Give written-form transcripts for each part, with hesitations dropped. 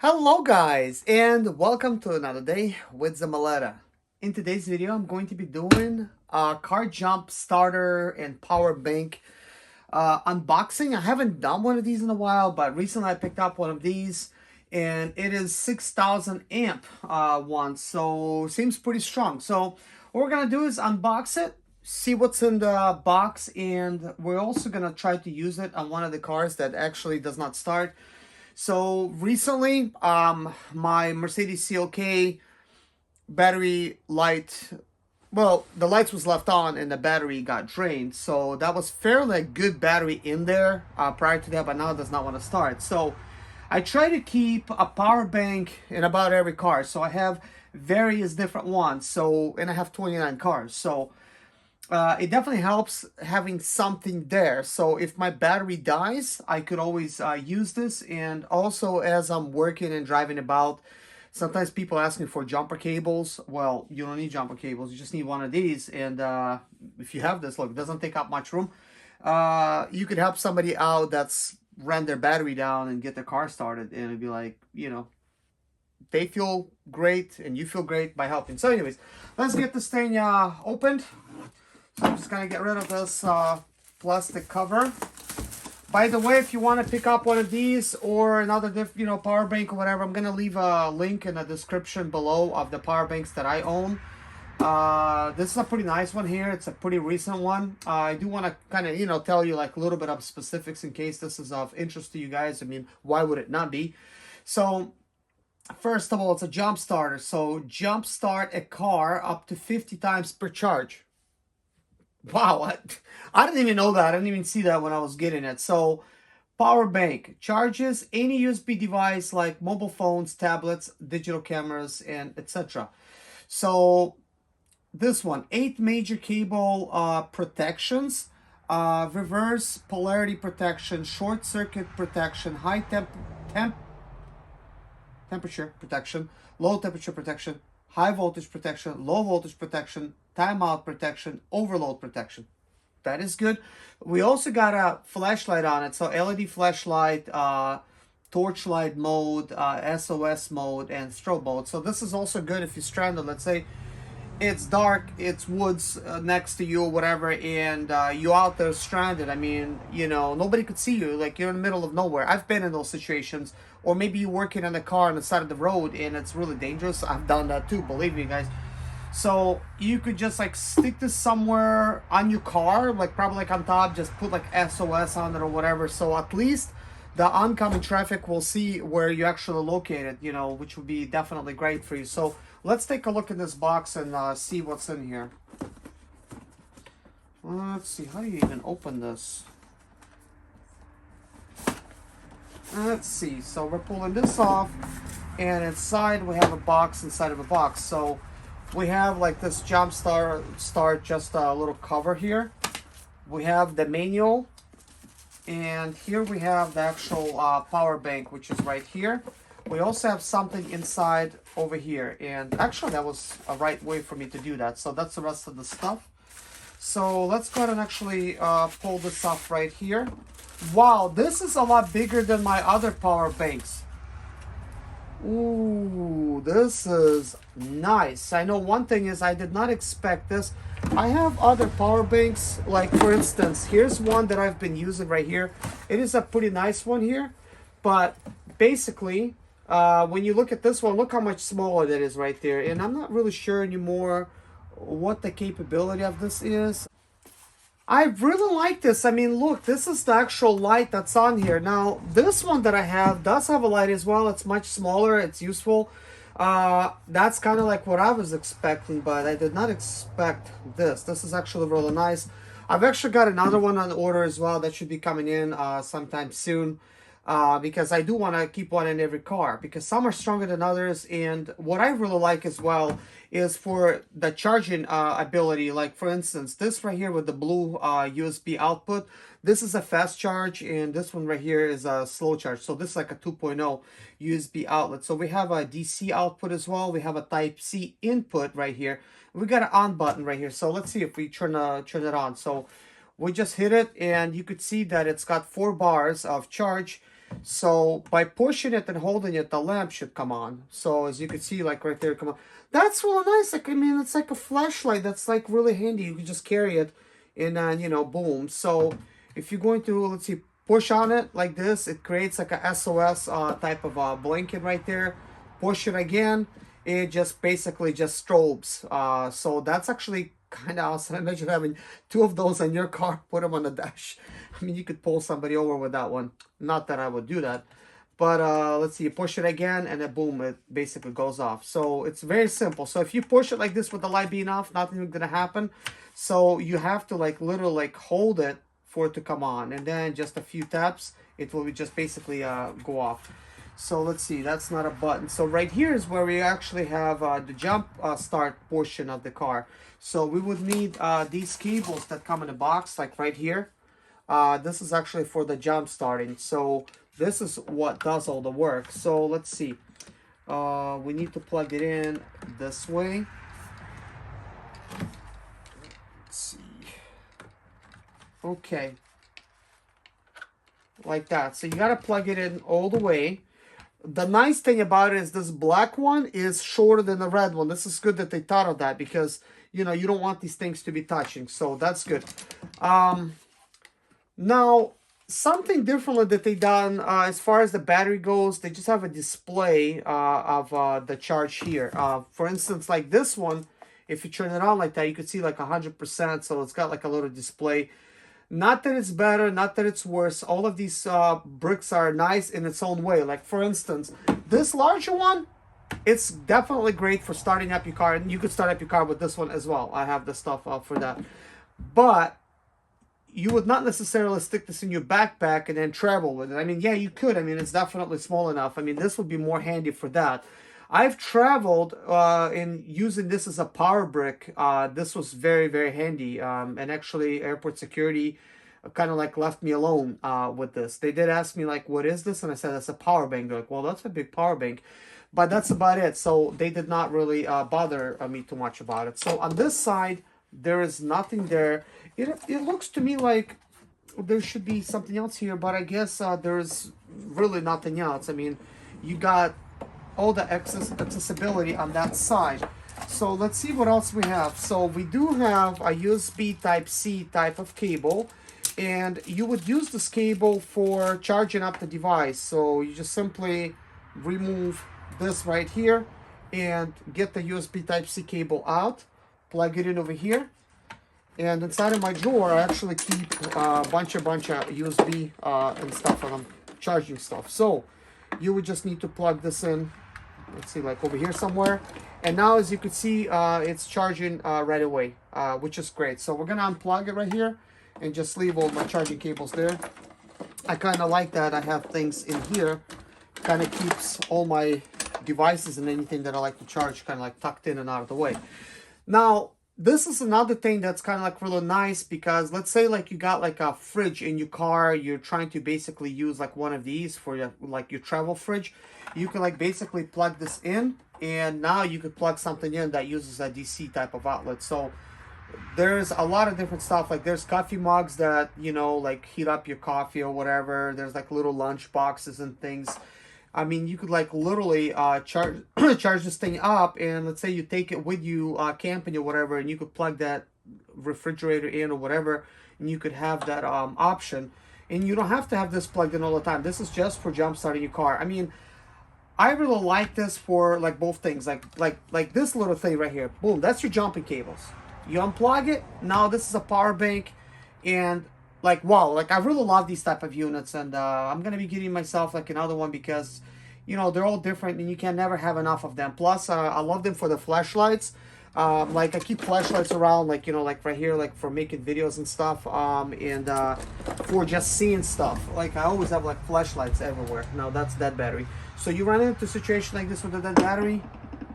Hello guys, and welcome to another day with Zamaleta. In today's video, I'm going to be doing a car jump starter and power bank unboxing. I haven't done one of these in a while, but recently I picked up one of these, and it is 6,000 amp one, so seems pretty strong. So what we're gonna do is unbox it, see what's in the box, and we're also gonna try to use it on one of the cars that actually does not start. So recently, my Mercedes CLK battery light, well, the lights was left on and the battery got drained. So that was fairly good battery in there prior to that, but now it does not want to start. So I try to keep a power bank in about every car. So I have various different ones. So, and I have 29 cars. So it definitely helps having something there. So if my battery dies, I could always use this. And also as I'm working and driving about, sometimes people ask me for jumper cables. Well, you don't need jumper cables. You just need one of these. And if you have this, look, it doesn't take up much room. You could help somebody out that's ran their battery down and get their car started. And it'd be like, you know, they feel great and you feel great by helping. So anyways, let's get this thing opened. So I'm just going to get rid of this plastic cover. By the way, if you want to pick up one of these or another power bank or whatever, I'm going to leave a link in the description below of the power banks that I own. This is a pretty nice one here. It's a pretty recent one. I do want to kind of, tell you like a little bit of specifics in case this is of interest to you guys. I mean, why would it not be? So first of all, it's a jump starter. So jump start a car up to 50 times per charge. Wow, I didn't even know that. I didn't even see that when I was getting it. So, power bank charges any USB device like mobile phones, tablets, digital cameras, and etc. So, this one, 8 major cable protections, reverse polarity protection, short circuit protection, high temperature protection, low temperature protection, high voltage protection, low voltage protection, timeout protection, overload protection. That is good. We also got a flashlight on it. So LED flashlight, torchlight mode, SOS mode, and strobe mode. So this is also good if you're stranded. Let's say it's dark, it's woods next to you or whatever, and you out there stranded. I mean, nobody could see you. Like, you're in the middle of nowhere. I've been in those situations. Or maybe you're working on a car on the side of the road and it's really dangerous. I've done that too, believe me, guys. So you could just like stick this somewhere on your car, like probably like on top, just put like SOS on it or whatever. So at least the oncoming traffic will see where you actually located, which would be definitely great for you. So let's take a look at this box and see what's in here. Let's see, how do you even open this? Let's see, so we're pulling this off, and inside we have a box inside of a box. So we have like this jump start, just a little cover here. We have the manual, and here we have the actual power bank, which is right here. We also have something inside over here, and actually that was a right way for me to do that. So that's the rest of the stuff. So let's go ahead and actually pull this off right here. Wow, this is a lot bigger than my other power banks. Ooh, this is nice. I know one thing is I did not expect this. I have other power banks, like for instance, here's one that I've been using right here. It is a pretty nice one here, but basically, when you look at this one, look how much smaller that is right there. And I'm not really sure anymore what the capability of this is. I really like this. I mean, look, this is the actual light that's on here. Now, this one that I have does have a light as well. It's much smaller. It's useful. That's kind of like what I was expecting, but I did not expect this. This is actually really nice. I've actually got another one on order as well that should be coming in sometime soon. Because I do want to keep one in every car because some are stronger than others. And what I really like as well is for the charging ability. Like for instance, this right here with the blue USB output, this is a fast charge, and this one right here is a slow charge. So this is like a 2.0 USB outlet. So we have a DC output as well. We have a Type-C input right here. We got an on button right here. So let's see if we turn it on. So we just hit it, and you could see that it's got 4 bars of charge. So by pushing it and holding it, the lamp should come on. So as you can see, like right there, come on. That's really nice. Like, I mean, it's like a flashlight. That's like really handy. You can just carry it and then, you know, boom. So if you're going to, let's see, push on it like this, it creates like a SOS type of blinking right there. Push it again, it just basically just strobes. So that's actually kind of awesome. Imagine having two of those on your car, put them on the dash. I mean, you could pull somebody over with that one. Not that I would do that. But let's see, you push it again and then boom, it basically goes off. So it's very simple. So if you push it like this with the light being off, nothing's gonna happen. So you have to like literally like hold it for it to come on, and then just a few taps, it will just basically go off. So let's see, that's not a button. So right here is where we actually have the jump start portion of the car. So we would need these cables that come in the box, like right here. This is actually for the jump starting. So this is what does all the work. So let's see. We need to plug it in this way. Let's see. Okay. Like that. So you got to plug it in all the way. The nice thing about it is this black one is shorter than the red one. This is good that they thought of that because, you know, you don't want these things to be touching. So that's good. Now, something differently that they done as far as the battery goes, they just have a display of the charge here. For instance, like this one, if you turn it on like that, you could see like 100%. So it's got like a little display. Not that it's better, not that it's worse. All of these bricks are nice in its own way. Like for instance, this larger one, it's definitely great for starting up your car. And you could start up your car with this one as well. I have the stuff for that. But you would not necessarily stick this in your backpack and then travel with it. I mean, yeah, you could. I mean, it's definitely small enough. I mean, this would be more handy for that. I've traveled in using this as a power brick. This was very, very handy. And actually, airport security kind of like left me alone with this. They did ask me like, what is this? And I said, that's a power bank. They're like, well, that's a big power bank. But that's about it. So they did not really bother me too much about it. So on this side, there is nothing there. It looks to me like there should be something else here, but I guess there's really nothing else. I mean, you got all the accessibility on that side. So let's see what else we have. So we do have a USB Type-C type of cable, and you would use this cable for charging up the device. So you just simply remove this right here and get the USB Type-C cable out, plug it in over here. And inside of my drawer, I actually keep a bunch of USB and stuff, and I'm charging stuff. So you would just need to plug this in. Let's see, like over here somewhere. And now, as you can see, it's charging right away, which is great. So we're gonna unplug it right here and just leave all my charging cables there. I kind of like that. I have things in here. Kind of keeps all my devices and anything that I like to charge kind of like tucked in and out of the way. Now, this is another thing that's kind of like really nice, because let's say like you got like a fridge in your car, you're trying to basically use like one of these for your, like your travel fridge. You can like basically plug this in, and now you could plug something in that uses a DC type of outlet. So there's a lot of different stuff. Like there's coffee mugs that, you know, like heat up your coffee or whatever. There's like little lunch boxes and things. I mean, you could like literally charge charge this thing up, and let's say you take it with you camping or whatever, and you could plug that refrigerator in or whatever, and you could have that option. And you don't have to have this plugged in all the time. This is just for jump starting your car. I mean, I really like this for like both things. Like this little thing right here. Boom, that's your jumping cables. You unplug it. Now this is a power bank, and like, wow, like I really love these type of units, and I'm gonna be getting myself like another one because, you know, they're all different and you can never have enough of them. Plus I love them for the flashlights. Like I keep flashlights around, like, you know, like right here, like for making videos and stuff, and for just seeing stuff. Like I always have like flashlights everywhere. Now that's dead battery. So you run into a situation like this with a dead battery,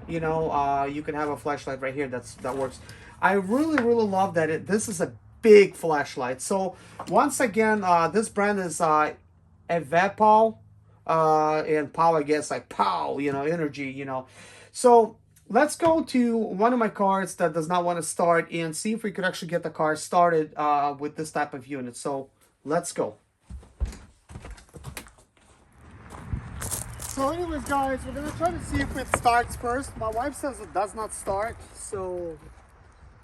you know, you can have a flashlight right here that works. I really love that this is a big flashlight. So once again, this brand is AVAPOW, and POW, I guess, like POW, you know, energy, you know. So let's go to one of my cars that does not want to start and see if we could actually get the car started with this type of unit. So let's go. So anyways guys, we're gonna try to see if it starts first. My wife says it does not start, so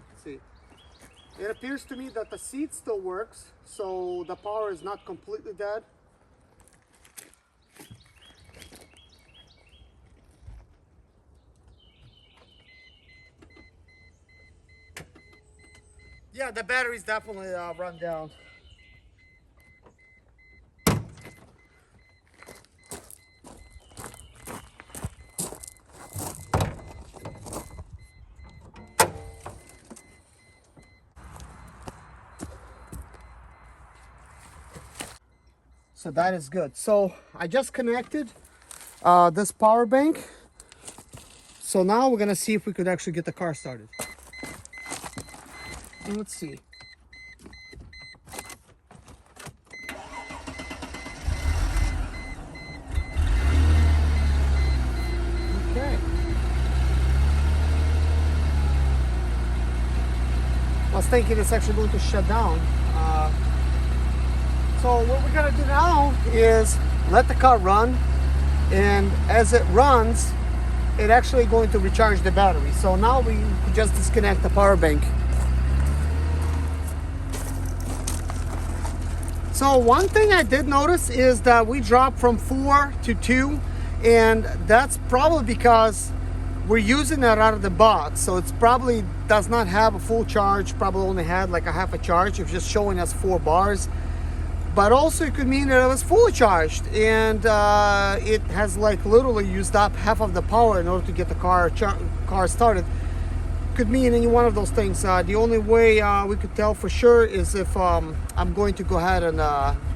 let's see. It appears to me that the seat still works, so the power is not completely dead. Yeah, the battery's definitely run down. So that is good. So I just connected this power bank. So now we're gonna see if we could actually get the car started. And let's see. Okay. I was thinking it's actually going to shut down. So what we're gonna do now is let the car run, and as it runs, it actually going to recharge the battery. So now we just disconnect the power bank. So one thing I did notice is that we dropped from 4 to 2, and that's probably because we're using it out of the box. So it's probably does not have a full charge, probably only had like a half a charge. It's just showing us 4 bars. But also it could mean that it was fully charged, and it has like literally used up half of the power in order to get the car started. Could mean any one of those things. The only way we could tell for sure is if I'm going to go ahead and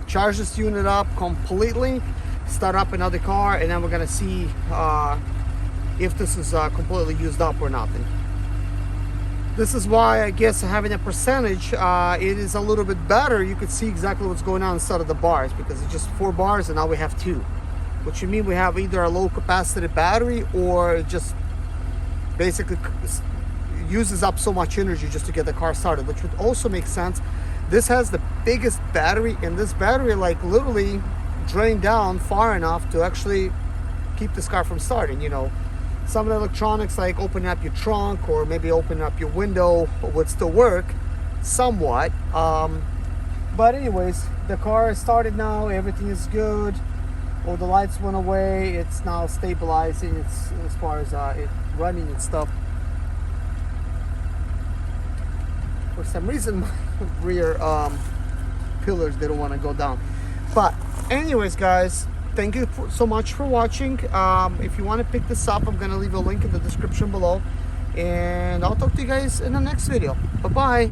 charge this unit up completely, start up another car, and then we're gonna see if this is completely used up or not. This is why I guess having a percentage, it is a little bit better. You could see exactly what's going on inside of the bars, because it's just 4 bars and now we have 2, which would mean we have either a low capacity battery or just basically uses up so much energy just to get the car started, which would also make sense. This has the biggest battery, and this battery like literally drained down far enough to actually keep this car from starting. You know, some of the electronics like opening up your trunk or maybe opening up your window would still work somewhat, but anyways, the car is started now, everything is good. All the lights went away, it's now stabilizing. It's as far as it running and stuff. For some reason my rear pillars didn't want to go down. But anyways guys, thank you so much for watching. If you want to pick this up, I'm going to leave a link in the description below. And I'll talk to you guys in the next video. Bye-bye.